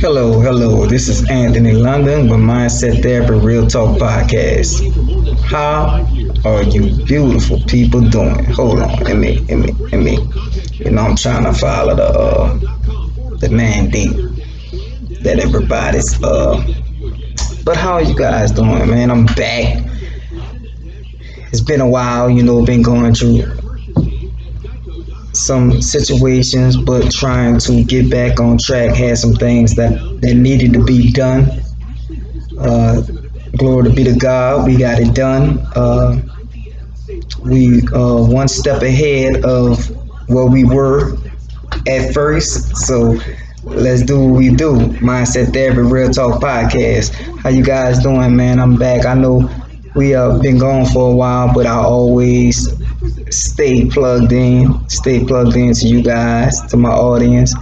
Hello. This is Anthony London with Mindset Therapy Real Talk Podcast. How are you beautiful people doing? Hold on, let me. I'm trying to follow the mandate that everybody's. But how are you guys doing, man? I'm back. It's been a while, been going through some situations, but trying to get back on track. Had some things that needed to be done. Uh, Glory to be to God, we got it done. We one step ahead of where we were at first. So let's do what we do. Mindset Therapy Real Talk Podcast. How you guys doing, man? I'm back. I know we been gone for a while, but I always stay plugged in to you guys, to my audience,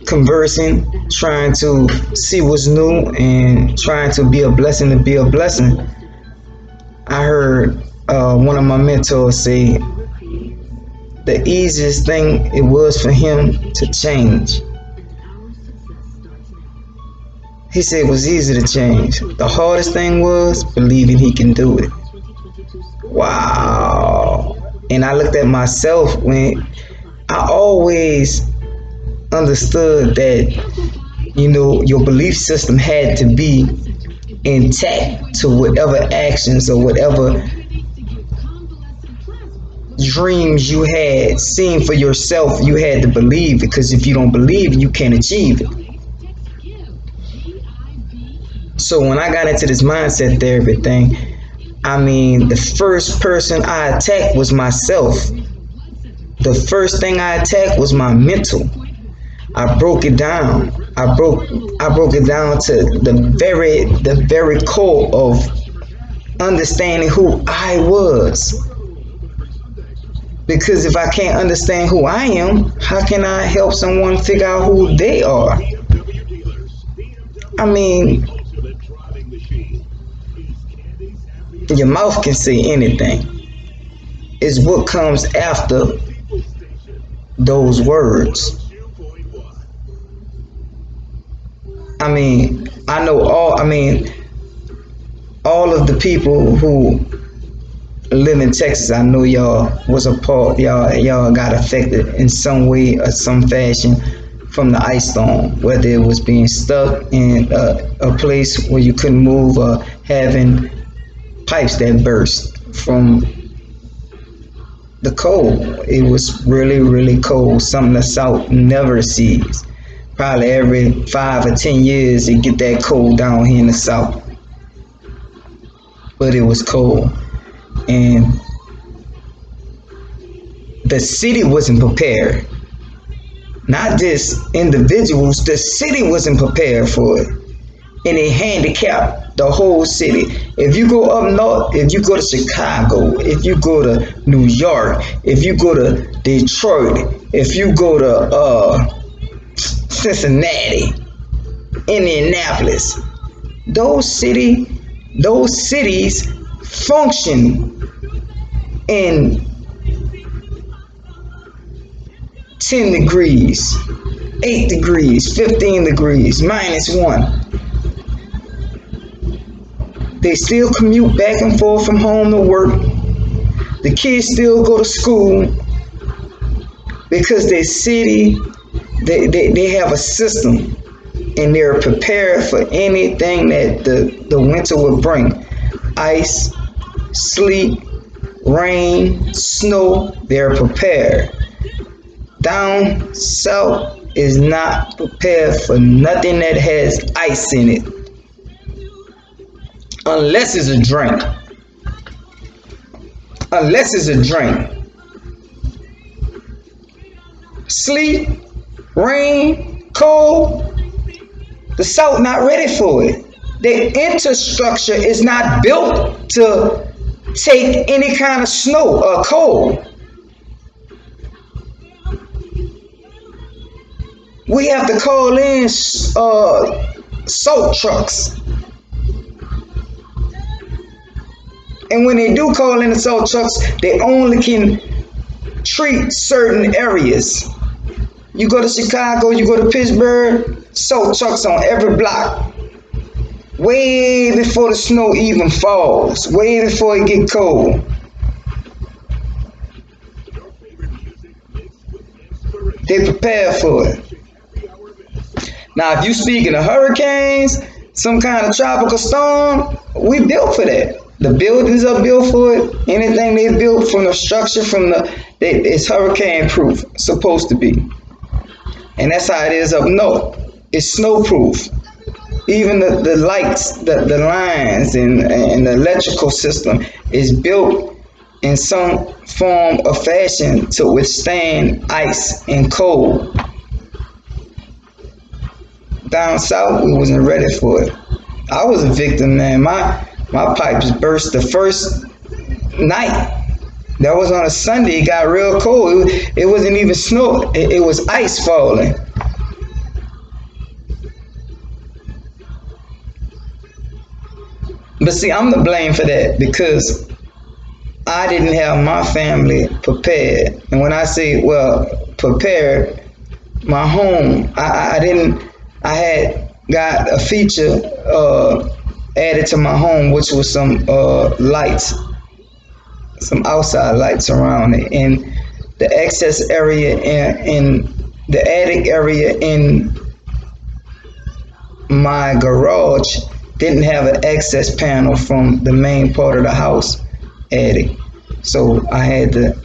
conversing, trying to see what's new and trying to be a blessing to be a blessing. I heard one of my mentors say the easiest thing it was for him to change. He said it was easy to change. The hardest thing was believing he can do it. Wow. And I looked at myself when I always understood that, your belief system had to be intact to whatever actions or whatever dreams you had seen for yourself. You had to believe, because if you don't believe, you can't achieve it. So when I got into this mindset therapy thing, the first person I attacked was myself. The first thing I attacked was my mental. I broke it down. I broke it down to the very core of understanding who I was. Because if I can't understand who I am, how can I help someone figure out who they are? I mean, your mouth can say anything. It's what comes after those words. I know all of the people who live in Texas. I know y'all got affected in some way or some fashion from the ice storm, whether it was being stuck in a place where you couldn't move, or having pipes that burst from the cold. It was really, really cold, something the South never sees. Probably every 5 or 10 years it get that cold down here in the South. But it was cold. And the city wasn't prepared. Not just individuals, the city wasn't prepared for it. And it handicapped the whole city. If you go up north, if you go to Chicago, if you go to New York, if you go to Detroit, if you go to Cincinnati, Indianapolis, those cities function in 10 degrees, 8 degrees, 15 degrees, -1. They still commute back and forth from home to work. The kids still go to school because their city, they have a system, and they're prepared for anything that the winter will bring. Ice, sleet, rain, snow, they're prepared. Down south is not prepared for nothing that has ice in it. Unless it's a drink. Sleet, rain, cold, the South not ready for it. The infrastructure is not built to take any kind of snow or cold. We have to call in salt trucks. And when they do call in the salt trucks, they only can treat certain areas. You go to Chicago, you go to Pittsburgh, salt trucks on every block. Way before the snow even falls, way before it get cold. They prepare for it. Now, if you speaking of hurricanes, some kind of tropical storm, we built for that. The buildings are built for it. Anything they built from the structure, it's hurricane proof, supposed to be. And that's how it is up north. It's snow proof. Even the lights, the lines, and the electrical system is built in some form or fashion to withstand ice and cold. Down south, we wasn't ready for it. I was a victim, man. My pipes burst the first night. That was on a Sunday. It got real cold. It wasn't even snow. It was ice falling. But see, I'm to blame for that because I didn't have my family prepared. And when I say, well, prepared, my home, I had got a feature added to my home, which was some lights, some outside lights around it. And the access area in the attic area in my garage didn't have an access panel from the main part of the house attic. So I had to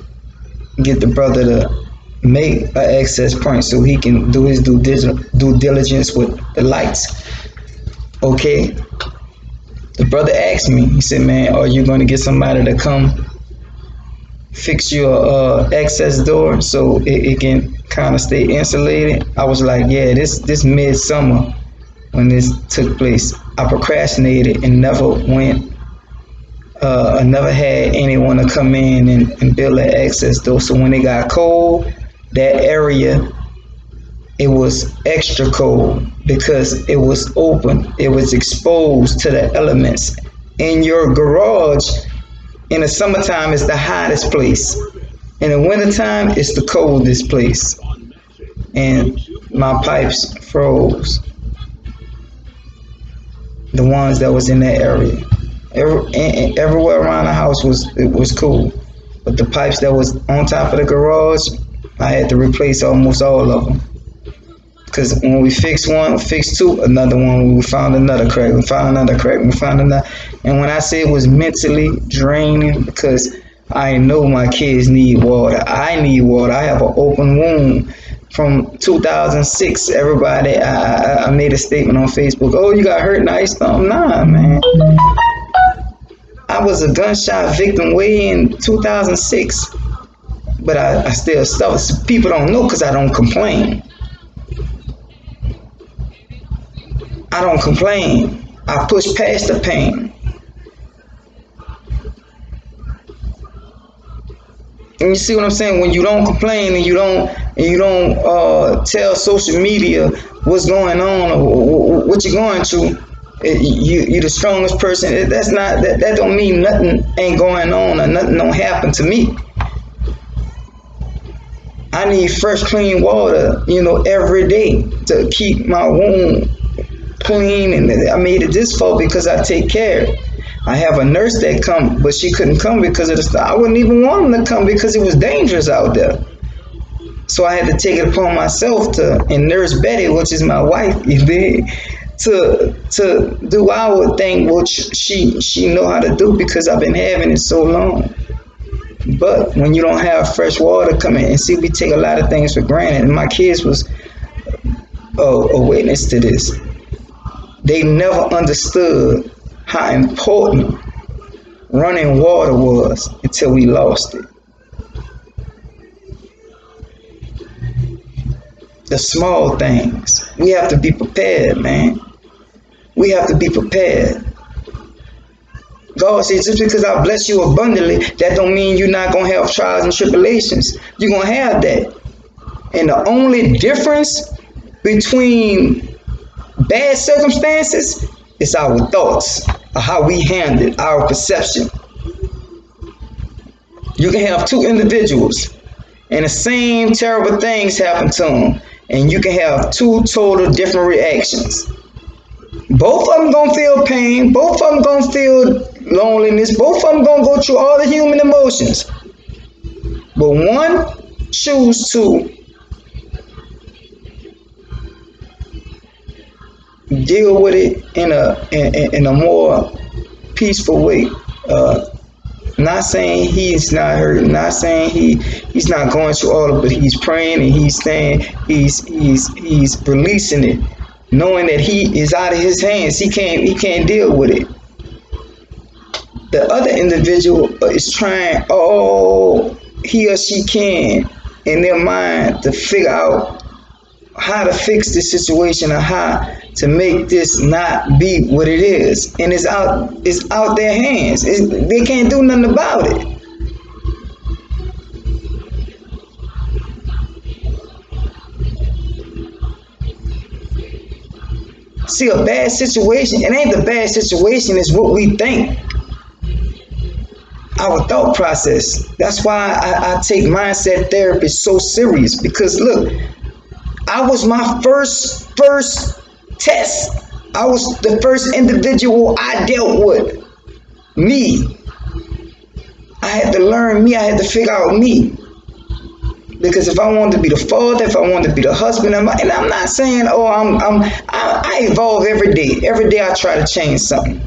get the brother to make an access point so he can do his due diligence with the lights. Okay. The brother asked me, he said, man, are you going to get somebody to come fix your access door so it can kind of stay insulated? I was like, yeah, this midsummer when this took place, I procrastinated and never went. I never had anyone to come in and build an access door. So when it got cold, that area, it was extra cold because it was open. It was exposed to the elements. In your garage, in the summertime, it's the hottest place. In the wintertime, it's the coldest place. And my pipes froze. The ones that was in that area. Everywhere around the house was cool. But the pipes that was on top of the garage, I had to replace almost all of them. Because when we fixed one, fixed two, another one, we found another crack, we found another crack, we found another. And when I say it was mentally draining, because I know my kids need water. I need water. I have an open wound from 2006. Everybody, I made a statement on Facebook. Oh, you got hurt in the ice storm? Nah, man. I was a gunshot victim way in 2006. But I still suffer. People don't know because I don't complain. I don't complain. I push past the pain. And you see what I'm saying? When you don't complain and you don't tell social media what's going on or what you're going through, you're the strongest person. That's not that don't mean nothing ain't going on or nothing don't happen to me. I need fresh, clean water, every day to keep my wound clean. And I made it this far because I take care. I have a nurse that come, but she couldn't come because of the stuff. I wouldn't even want them to come because it was dangerous out there. So I had to take it upon myself and Nurse Betty, which is my wife, to do our thing, which she know how to do because I've been having it so long. But when you don't have fresh water coming, and see, we take a lot of things for granted. And my kids was a witness to this. They never understood how important running water was until we lost it. The small things. We have to be prepared, man. We have to be prepared. God says, just because I bless you abundantly, that don't mean you're not going to have trials and tribulations. You're going to have that. And the only difference between bad circumstances is our thoughts, or how we handle our perception. You can have two individuals and the same terrible things happen to them, and you can have two total different reactions. Both of them gonna feel pain. Both of them gonna feel loneliness. Both of them gonna go through all the human emotions. But one choose to deal with it in a more peaceful way. Not saying he's not hurt. Not saying he's not going through all of it. But he's praying and he's saying he's releasing it, knowing that he is out of his hands. He can't deal with it. The other individual is trying all he or she can in their mind to figure out how to fix the situation or how to make this not be what it is, and it's out their hands. They can't do nothing about it. See, a bad situation, it ain't the bad situation, it's what we think. Our thought process. That's why I take mindset therapy so serious, because look, I was my first test. I was the first individual I dealt with. Me. I had to learn me. I had to figure out me. Because if I wanted to be the father, if I wanted to be the husband, and I'm not saying, oh, I evolve every day. Every day I try to change something.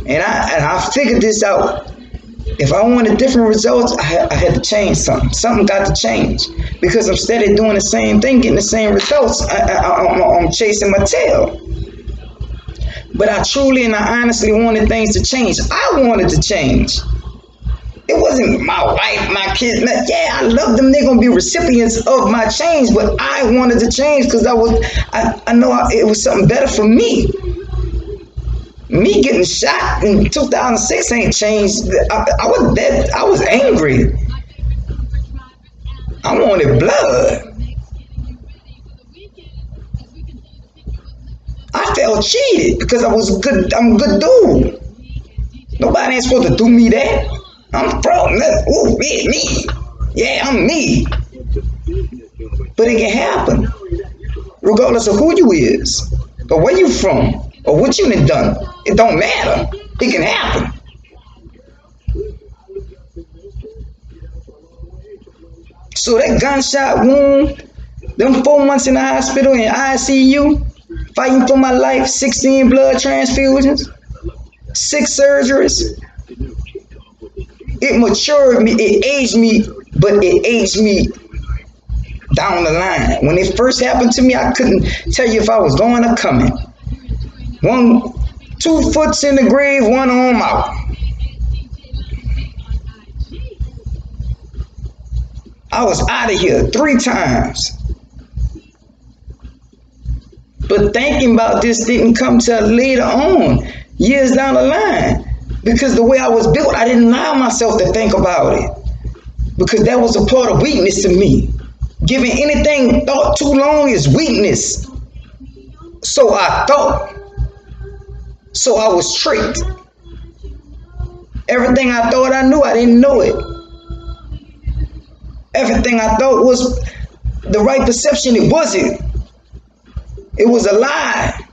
And I figured this out. If I wanted different results, I had to change something. Something got to change. Because I'm steady doing the same thing, getting the same results. I'm chasing my tail. But I truly and I honestly wanted things to change. I wanted to change. It wasn't my wife, my kids. Yeah, I love them. They're going to be recipients of my change. But I wanted to change because I know it was something better for me. Me getting shot in 2006 ain't changed. I was angry. I wanted blood. I felt cheated because I'm a good dude. Nobody ain't supposed to do me that. I'm from that. Ooh, me. Yeah, I'm me. But it can happen. Regardless of who you is, or where you from, or what you done. It don't matter. It can happen. So that gunshot wound, them 4 months in the hospital in ICU, fighting for my life, 16 blood transfusions, 6 surgeries. It matured me, it aged me, but it aged me down the line. When it first happened to me, I couldn't tell you if I was going or coming. 2 foot in the grave, 1 arm out. I was out of here 3 times. But thinking about this didn't come till later on, years down the line. Because the way I was built, I didn't allow myself to think about it. Because that was a part of weakness to me. Giving anything thought too long is weakness. So I thought. So I was tricked. Everything I thought I knew, I didn't know it. Everything I thought was the right perception, it wasn't. It was a lie.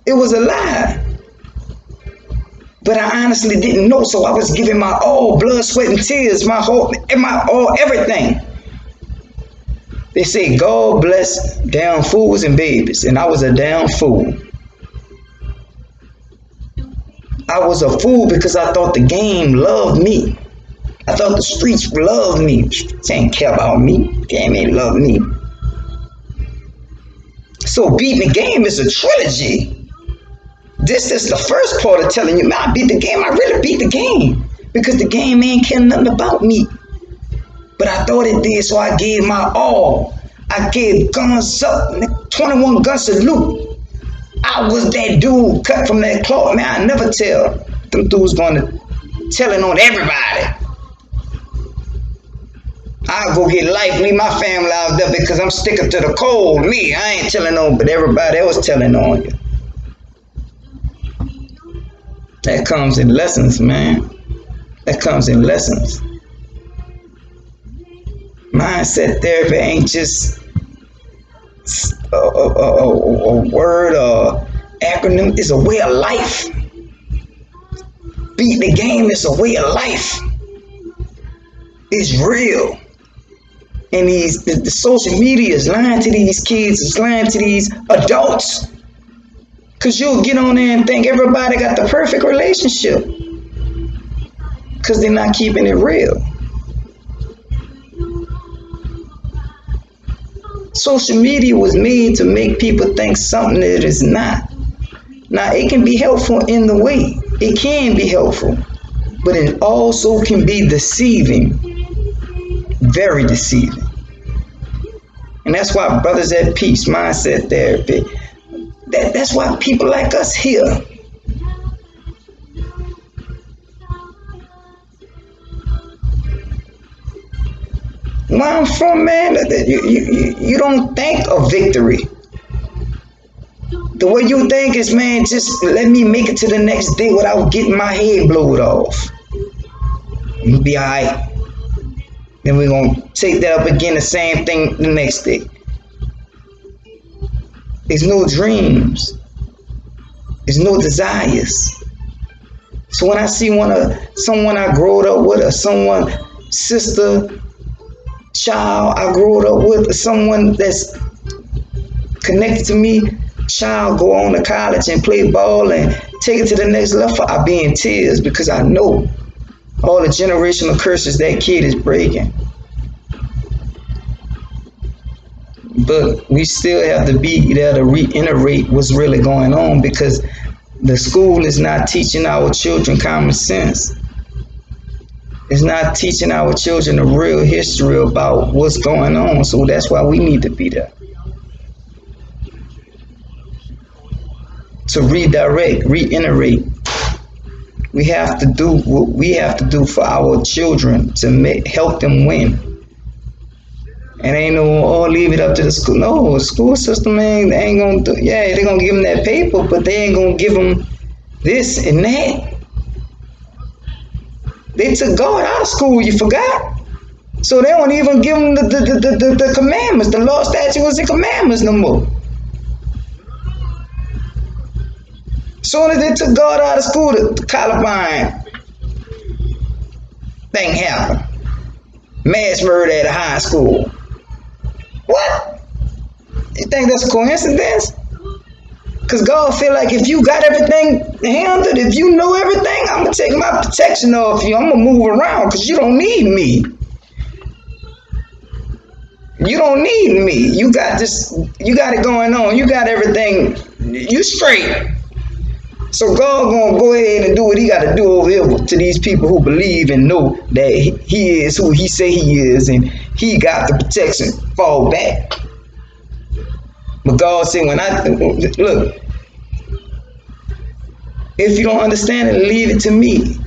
It was a lie. But I honestly didn't know, so I was giving my all, blood, sweat, and tears, my all, everything. They say God bless damn fools and babies, and I was a damn fool. I was a fool because I thought the game loved me. I thought the streets loved me. They ain't care about me. The game ain't love me. So beating the game is a trilogy. This is the first part of telling you, man, I beat the game. I really beat the game. Because the game ain't care nothing about me. But I thought it did, so I gave my all. I gave guns up, 21 gun salute. I was that dude cut from that cloth. Man, I never tell them dudes going to telling on everybody. I'll go get life, leave my family out there because I'm sticking to the code. Me, I ain't telling on, but everybody else telling on you. That comes in lessons, man. That comes in lessons. Mindset therapy ain't just a word or acronym. It's a way of life. Beat the game is a way of life. It's real. And the social media is lying to these kids, it's lying to these adults. Because you'll get on there and think everybody got the perfect relationship. Because they're not keeping it real. Social media was made to make people think something that is not. Now, it can be helpful in the way. It can be helpful. But it also can be deceiving. Very deceiving. And that's why Brothers at Peace, Mindset Therapy, that's why people like us here. Where I'm from, man, you don't think of victory. The way you think is, man, just let me make it to the next day without getting my head blowed off. You'll be all right. Then we're going to take that up again, the same thing the next day. There's no dreams. There's no desires. So when I see someone I grew up with, or someone, sister, child I grew up with, or someone that's connected to me, child go on to college and play ball and take it to the next level, I be in tears because I know all the generational curses that kid is breaking. But we still have to be there to reiterate what's really going on, because the school is not teaching our children common sense. It's not teaching our children the real history about what's going on. So that's why we need to be there. To redirect, reiterate. We have to do what we have to do for our children to help them win. And ain't no, leave it up to the school. No, the school system ain't gonna do. Yeah, they're gonna give them that paper, but they ain't gonna give them this and that. They took God out of school, you forgot? So they don't even give them the commandments, the law, statutes, and commandments no more. Soon as they took God out of school, the Columbine thing happened. Mass murder at a high school. What? You think that's a coincidence? Because God feel like if you got everything handled, if you know everything, I'm going to take my protection off you. I'm going to move around because you don't need me. You don't need me. You got this, you got it going on. You got everything. You straight. So God going to go ahead and do what he got to do over here to these people who believe and know that he is who he say he is, and he got the protection. Fall back. But God said, look, if you don't understand it, leave it to me.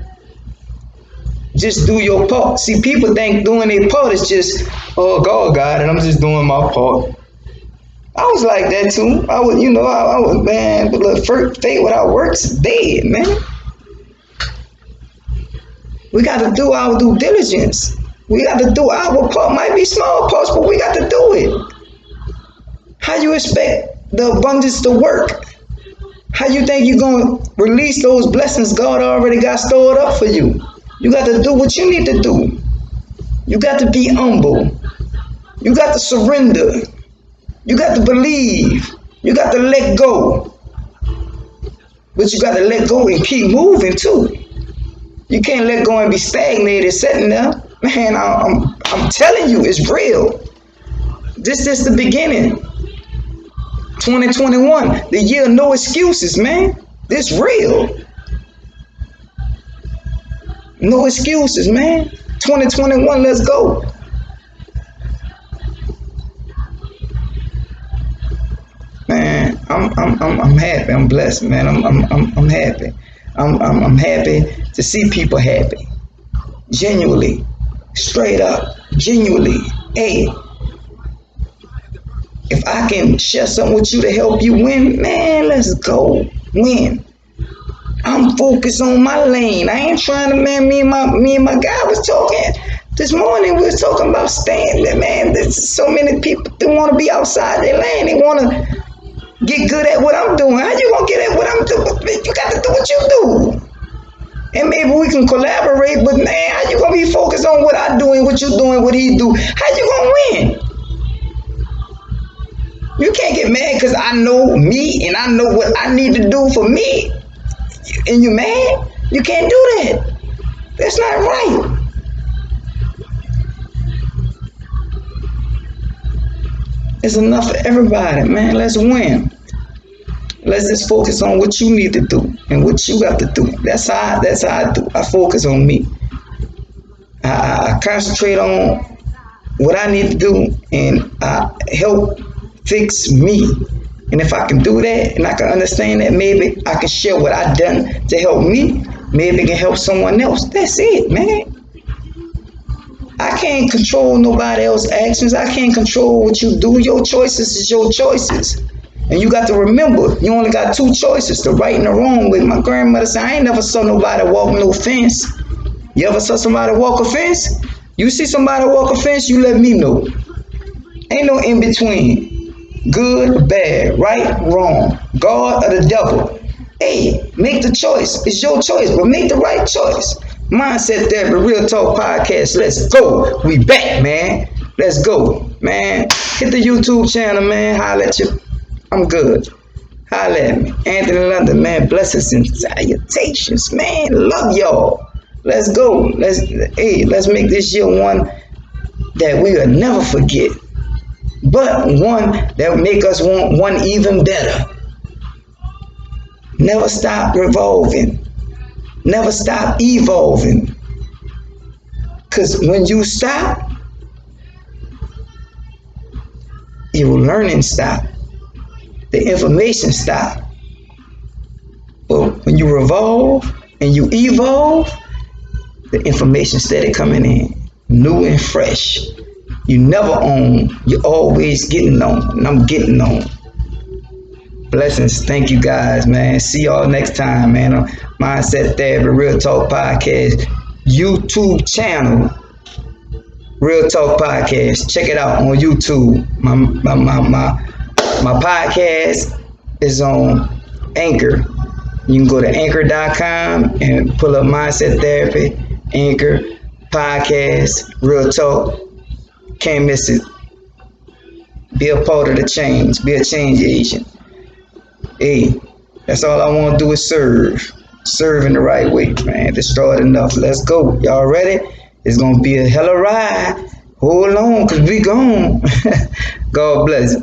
Just do your part. See, people think doing their part is just, oh, God got it, I'm just doing my part. I was like that too. I was, man, but look, faith without works is dead, man. We got to do our due diligence. We got to do our part. Might be small parts, but we got to do it. How you expect the abundance to work? How you think you're going to release those blessings God already got stored up for you? You got to do what you need to do. You got to be humble. You got to surrender. You got to believe. You got to let go. But you got to let go and keep moving too. You can't let go and be stagnated sitting there. Man, I'm telling you, it's real. This is the beginning. 2021, the year of no excuses, man. This real. No excuses, man. 2021, let's go. Man, I'm happy. I'm blessed, man. I'm happy. I'm happy to see people happy. Genuinely, straight up, genuinely. Hey, if I can share something with you to help you win, man, let's go win. I'm focused on my lane. I ain't trying to, man. Me and my guy was talking. This morning we was talking about staying there, man. There's so many people that want to be outside their lane. They want to get good at what I'm doing. How you gonna get at what I'm doing? You got to do what you do. And maybe we can collaborate, but man, how you gonna be focused on what I do and what you doing, what he do? How you gonna win? You can't get mad because I know me and I know what I need to do for me. And you mad? You can't do that. That's not right. It's enough for everybody, man. Let's win. Let's just focus on what you need to do and what you got to do. That's how I do. I focus on me. I concentrate on what I need to do and I help fix me. And if I can do that and I can understand that, maybe I can share what I've done to help me. Maybe it can help someone else. That's it, man. I can't control nobody else's actions. I can't control what you do. Your choices is your choices. And you got to remember, you only got two choices, the right and the wrong way. My grandmother said, I ain't never saw nobody walk no fence. You ever saw somebody walk a fence? You see somebody walk a fence, you let me know. Ain't no in between. Good or bad, right, wrong, God or the devil. Hey, make the choice. It's your choice, but make the right choice. Mindset Therapy, Real Talk Podcast. Let's go. We back, man. Let's go, man. Hit the YouTube channel, man. Holla at you. I'm good. Holla at me. Anthony London, man. Blessings and salutations, man. Love y'all. Let's go. Let's make this year one that we will never forget, but one that will make us want one even better. Never stop revolving. Never stop evolving. Because when you stop, your learning stop. The information stop. But when you revolve and you evolve, the information steady coming in, new and fresh. You never own, you're always getting on, and I'm getting on. Blessings. Thank you guys, man. See y'all next time, man. On Mindset Therapy, Real Talk Podcast, YouTube channel, Real Talk Podcast. Check it out on YouTube. My podcast is on Anchor. You can go to anchor.com and pull up Mindset Therapy, Anchor, Podcast, Real Talk. Can't miss it. Be a part of the change. Be a change agent. Hey, that's all I want to do is serve. Serve in the right way, man. Destroyed enough. Let's go. Y'all ready? It's going to be a hell of a ride. Hold on, because we gone. God bless.